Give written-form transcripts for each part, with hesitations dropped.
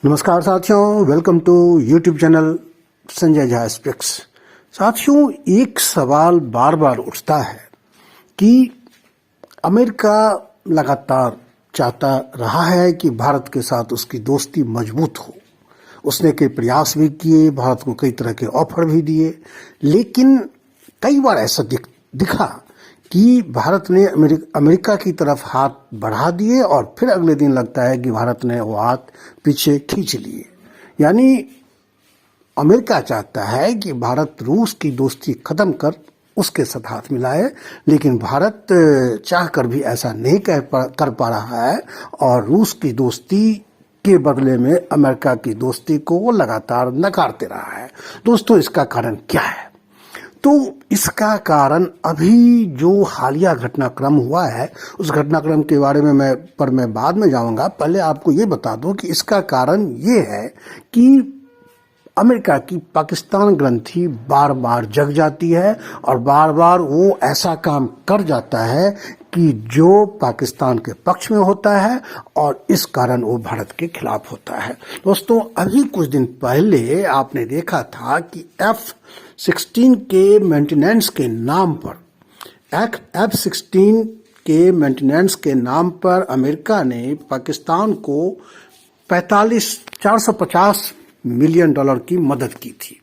नमस्कार साथियों, welcome to YouTube channel Sanjay Jha speaks. साथियों, एक सवाल बार बार उठता है कि अमेरिका लगातार चाहता रहा है कि भारत के साथ उसकी दोस्ती मजबूत हो। उसने कई प्रयास भी किए, भारत को कई तरह के ऑफर भी दिए, लेकिन कई बार ऐसा दिखा कि भारत ने अमेरिका की तरफ हाथ बढ़ा दिए और फिर अगले दिन लगता है कि भारत ने वो हाथ पीछे खींच लिए। यानी अमेरिका चाहता है कि भारत रूस की दोस्ती खत्म कर उसके साथ हाथ मिलाए, लेकिन भारत चाहकर भी ऐसा नहीं कर पा रहा है और रूस की दोस्ती के बदले में अमेरिका की दोस्ती को वो लगातार नकारते रहा है। दोस्तों, इसका कारण क्या है? तो इसका कारण अभी जो हालिया घटनाक्रम हुआ है, उस घटनाक्रम के बारे में मैं बाद में जाऊंगा। पहले आपको ये बता दूं कि इसका कारण ये है कि अमेरिका की पाकिस्तान ग्रंथि बार बार जग जाती है और बार बार वो ऐसा काम कर जाता है कि जो पाकिस्तान के पक्ष में होता है और इस कारण वो भारत के खिलाफ होता है। दोस्तों, अभी कुछ दिन पहले आपने देखा था कि F-16 के मेंटेनेंस के नाम पर F-16 के मेंटेनेंस के नाम पर अमेरिका ने पाकिस्तान को 450 मिलियन डॉलर की मदद की थी।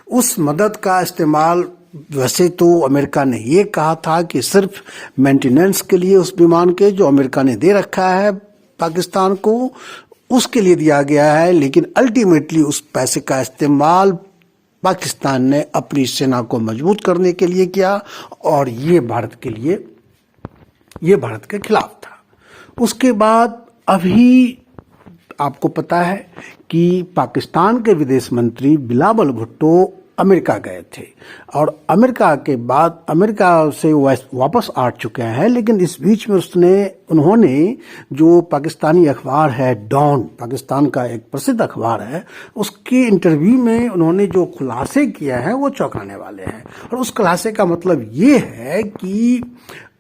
उस मदद का इस्तेमाल वैसे तो अमेरिका ने ये कहा था कि सिर्फ मेंटेनेंस के लिए, उस विमान के जो अमेरिका ने दे रखा है पाकिस्तान को, उसके लिए दिया गया है, लेकिन अल्टीमेटली उस पैसे का इस्तेमाल पाकिस्तान ने अपनी सेना को मजबूत करने के लिए किया और ये भारत के खिलाफ था। उसके बाद अभी आपको पता है कि पाकिस्तान के विदेश मंत्री बिलावल भुट्टो अमेरिका गए थे और अमेरिका के बाद अमेरिका से वापस आ चुके हैं, लेकिन इस बीच में उन्होंने जो पाकिस्तानी अखबार है डॉन, पाकिस्तान का एक प्रसिद्ध अखबार है, उसके इंटरव्यू में उन्होंने जो खुलासे किया है वो चौंकाने वाले हैं। और उस खुलासे का मतलब ये है कि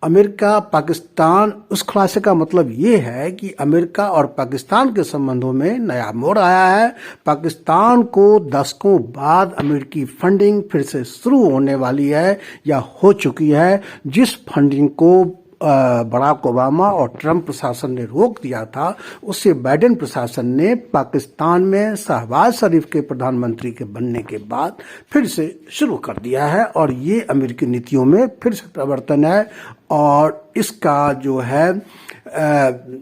उस खुलासे का मतलब ये है कि अमेरिका और पाकिस्तान के संबंधों में नया मोड़ आया है। पाकिस्तान को दशकों बाद अमेरिकी फंडिंग फिर से शुरू होने वाली है या हो चुकी है। जिस फंडिंग को बराक ओबामा और ट्रंप प्रशासन ने रोक दिया था, उससे बाइडेन प्रशासन ने पाकिस्तान में शहबाज शरीफ के प्रधानमंत्री के बनने के बाद फिर से शुरू कर दिया है और ये अमेरिकी नीतियों में फिर से परिवर्तन है। और इसका जो है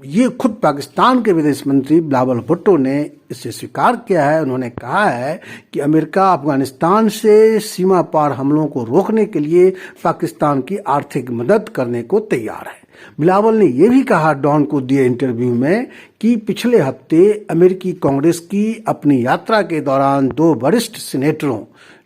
ये खुद पाकिस्तान के विदेश मंत्री बिलावल भुट्टो ने इसे स्वीकार किया है। उन्होंने कहा है कि अमेरिका अफगानिस्तान से सीमा पार हमलों को रोकने के लिए पाकिस्तान की आर्थिक मदद करने को तैयार है। बिलावल ने यह भी कहा डॉन को दिए इंटरव्यू में कि पिछले हफ्ते अमेरिकी कांग्रेस की अपनी यात्रा के दौरान 2 वरिष्ठ सीनेटरों,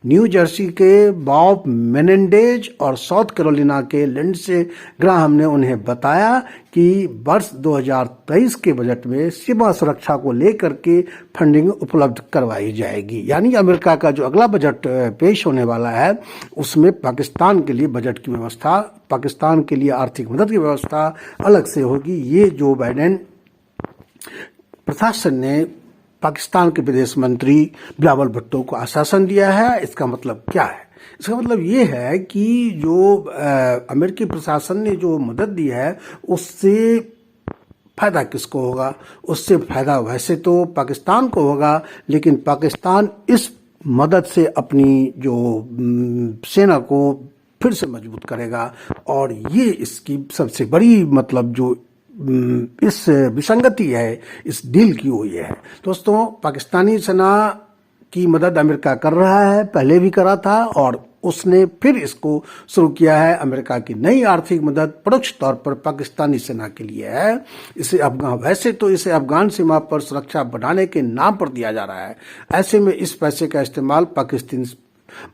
न्यू जर्सी के बॉब मेनेंडेज और साउथ कैरोलिना के लिंडसे ग्राहम ने उन्हें बताया कि वर्ष 2023 के बजट में सीमा सुरक्षा को लेकर के फंडिंग उपलब्ध करवाई जाएगी। यानी अमेरिका का जो अगला बजट पेश होने वाला है उसमें पाकिस्तान के लिए बजट की व्यवस्था, पाकिस्तान के लिए आर्थिक मदद की व्यवस्था अलग से होगी। ये जो बाइडेन प्रशासन ने पाकिस्तान के विदेश मंत्री बिलावल भुट्टो को आश्वासन दिया है। इसका मतलब क्या है? इसका मतलब ये है कि जो अमेरिकी प्रशासन ने जो मदद दी है उससे फायदा किसको होगा? उससे फायदा वैसे तो पाकिस्तान को होगा, लेकिन पाकिस्तान इस मदद से अपनी जो सेना को फिर से मजबूत करेगा और ये इसकी सबसे बड़ी मतलब जो इस विसंगति है इस डील की हुई है। दोस्तों, पाकिस्तानी सेना की मदद अमेरिका कर रहा है, पहले भी करा था और उसने फिर इसको शुरू किया है। अमेरिका की नई आर्थिक मदद परोक्ष तौर पर पाकिस्तानी सेना के लिए है। वैसे तो इसे अफगान सीमा पर सुरक्षा बढ़ाने के नाम पर दिया जा रहा है। ऐसे में इस पैसे का इस्तेमाल पाकिस्तान,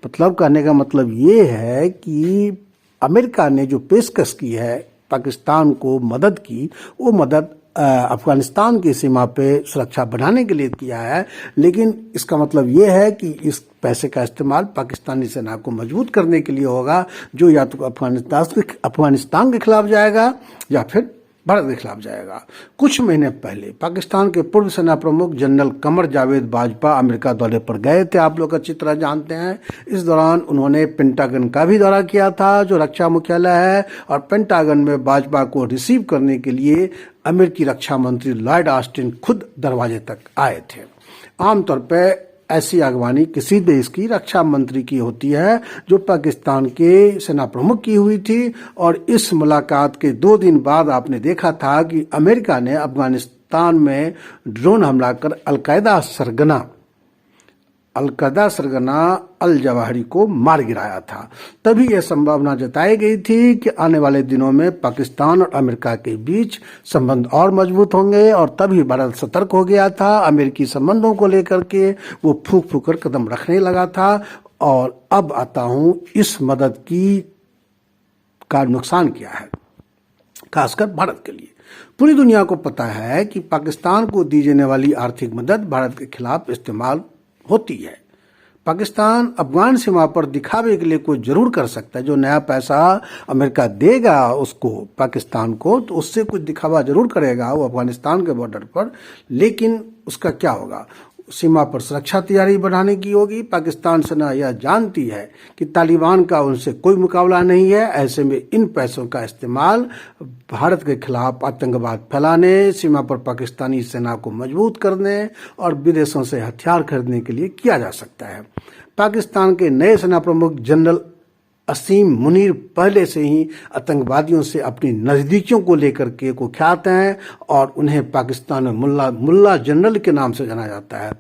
मतलब कहने का मतलब ये है कि अमेरिका ने जो पेशकश की है पाकिस्तान को मदद की, वो मदद अफगानिस्तान की सीमा पे सुरक्षा बढ़ाने के लिए किया है, लेकिन इसका मतलब ये है कि इस पैसे का इस्तेमाल पाकिस्तानी सेना को मजबूत करने के लिए होगा, जो या तो अफगानिस्तान के खिलाफ जाएगा या फिर भारत के खिलाफ जाएगा। कुछ महीने पहले पाकिस्तान के पूर्व सेना प्रमुख जनरल कमर जावेद बाजवा अमेरिका दौरे पर गए थे, आप लोग अच्छी तरह जानते हैं। इस दौरान उन्होंने पेंटागन का भी दौरा किया था, जो रक्षा मुख्यालय है, और पेंटागन में बाजवा को रिसीव करने के लिए अमेरिकी रक्षा मंत्री लॉयड ऑस्टिन खुद दरवाजे तक आए थे। आमतौर पर ऐसी अगवानी किसी देश की रक्षा मंत्री की होती है, जो पाकिस्तान के सेना प्रमुख की हुई थी। और इस मुलाकात के 2 दिन बाद आपने देखा था कि अमेरिका ने अफगानिस्तान में ड्रोन हमला कर अलकायदा सरगना अल जवाहिरी को मार गिराया था। तभी यह संभावना जताई गई थी कि आने वाले दिनों में पाकिस्तान और अमेरिका के बीच संबंध और मजबूत होंगे, और तभी भारत सतर्क हो गया था। अमेरिकी संबंधों को लेकर के वो फूंक फूंक कर कदम रखने लगा था। और अब आता हूं इस मदद का नुकसान क्या है, खासकर भारत के लिए। पूरी दुनिया को पता है कि पाकिस्तान को दी जाने वाली आर्थिक मदद भारत के खिलाफ इस्तेमाल होती है। पाकिस्तान अफगान सीमा पर दिखावे के लिए कुछ जरूर कर सकता है। जो नया पैसा अमेरिका देगा उसको, पाकिस्तान को, तो उससे कुछ दिखावा जरूर करेगा वो अफगानिस्तान के बॉर्डर पर। लेकिन उसका क्या होगा? सीमा पर सुरक्षा तैयारी बढ़ाने की होगी। पाकिस्तान सेना यह जानती है कि तालिबान का उनसे कोई मुकाबला नहीं है। ऐसे में इन पैसों का इस्तेमाल भारत के खिलाफ आतंकवाद फैलाने, सीमा पर पाकिस्तानी सेना को मजबूत करने और विदेशों से हथियार खरीदने के लिए किया जा सकता है। पाकिस्तान के नए सेना प्रमुख जनरल असीम मुनीर पहले से ही आतंकवादियों से अपनी नजदीकियों को लेकर के कुख्यात हैं, और उन्हें पाकिस्तान में मुल्ला जनरल के नाम से जाना जाता है।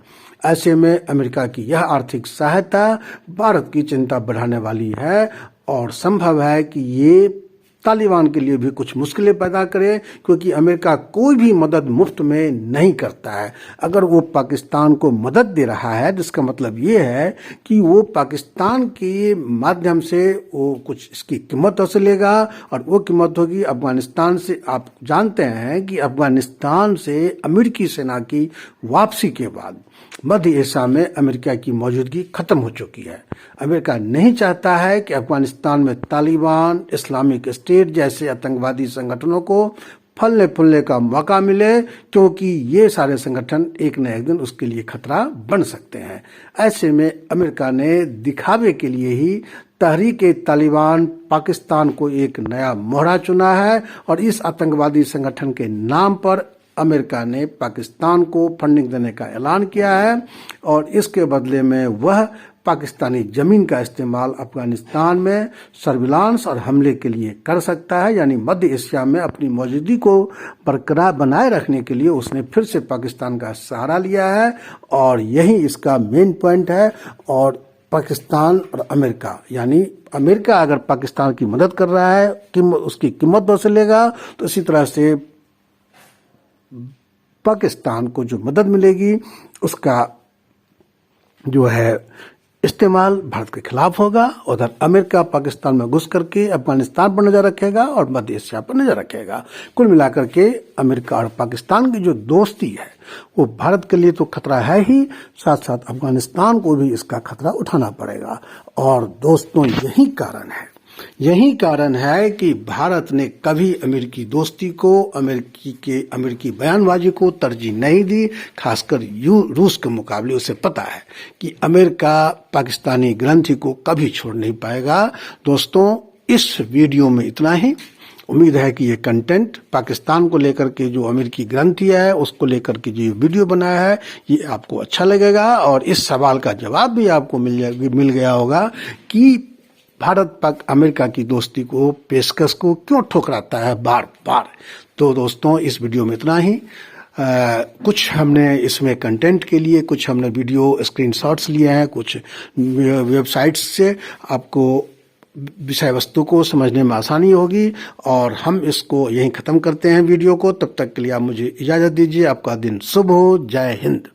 ऐसे में अमेरिका की यह आर्थिक सहायता भारत की चिंता बढ़ाने वाली है, और संभव है कि ये तालिबान के लिए भी कुछ मुश्किलें पैदा करे, क्योंकि अमेरिका कोई भी मदद मुफ्त में नहीं करता है। अगर वो पाकिस्तान को मदद दे रहा है, जिसका मतलब ये है कि वो पाकिस्तान के माध्यम से वो कुछ इसकी कीमत वसूलेगा, और वो कीमत होगी अफगानिस्तान से। आप जानते हैं कि अफगानिस्तान से अमेरिकी सेना की वापसी के बाद मध्य एशिया में अमेरिका की मौजूदगी खत्म हो चुकी है। अमेरिका नहीं चाहता है कि अफगानिस्तान में तालिबान, इस्लामिक स्टेट जैसे आतंकवादी संगठनों को फलने फूलने का मौका मिले, क्योंकि ये सारे संगठन एक न एक दिन उसके लिए खतरा बन सकते हैं। ऐसे में अमेरिका ने दिखावे के लिए ही तहरीक तालिबान पाकिस्तान को एक नया मोहरा चुना है, और इस आतंकवादी संगठन के नाम पर अमेरिका ने पाकिस्तान को फंडिंग देने का ऐलान किया है, और इसके बदले में वह पाकिस्तानी जमीन का इस्तेमाल अफगानिस्तान में सर्विलांस और हमले के लिए कर सकता है। यानी मध्य एशिया में अपनी मौजूदगी को बरकरार बनाए रखने के लिए उसने फिर से पाकिस्तान का सहारा लिया है, और यही इसका मेन पॉइंट है। और पाकिस्तान और अमेरिका, यानी अमेरिका अगर पाकिस्तान की मदद कर रहा है, उसकी कीमत वसूलेगा, तो इसी तरह से पाकिस्तान को जो मदद मिलेगी उसका जो है इस्तेमाल भारत के खिलाफ होगा। उधर अमेरिका पाकिस्तान में घुस करके अफगानिस्तान पर नजर रखेगा और मध्य एशिया पर नजर रखेगा। कुल मिलाकर के अमेरिका और पाकिस्तान की जो दोस्ती है वो भारत के लिए तो खतरा है ही, साथ साथ अफगानिस्तान को भी इसका खतरा उठाना पड़ेगा। और दोस्तों यही कारण है कि भारत ने कभी अमेरिकी दोस्ती को, अमेरिकी बयानबाजी को तरजीह नहीं दी, खासकर रूस के मुकाबले। उसे पता है कि अमेरिका पाकिस्तानी ग्रंथि को कभी छोड़ नहीं पाएगा। दोस्तों, इस वीडियो में इतना ही। उम्मीद है कि ये कंटेंट पाकिस्तान को लेकर के जो अमेरिकी ग्रंथि है उसको लेकर के जो वीडियो बनाया है ये आपको अच्छा लगेगा, और इस सवाल का जवाब भी आपको मिल गया होगा कि भारत पाक अमेरिका की दोस्ती को, पेशकश को क्यों ठुकराता है बार बार। तो दोस्तों, इस वीडियो में इतना ही। कुछ हमने इसमें कंटेंट के लिए कुछ हमने वीडियो स्क्रीनशॉट्स लिए हैं कुछ वेबसाइट्स से, आपको विषय वस्तु को समझने में आसानी होगी। और हम इसको यहीं ख़त्म करते हैं वीडियो को। तब तक के लिए आप मुझे इजाज़त दीजिए। आपका दिन शुभ हो। जय हिंद।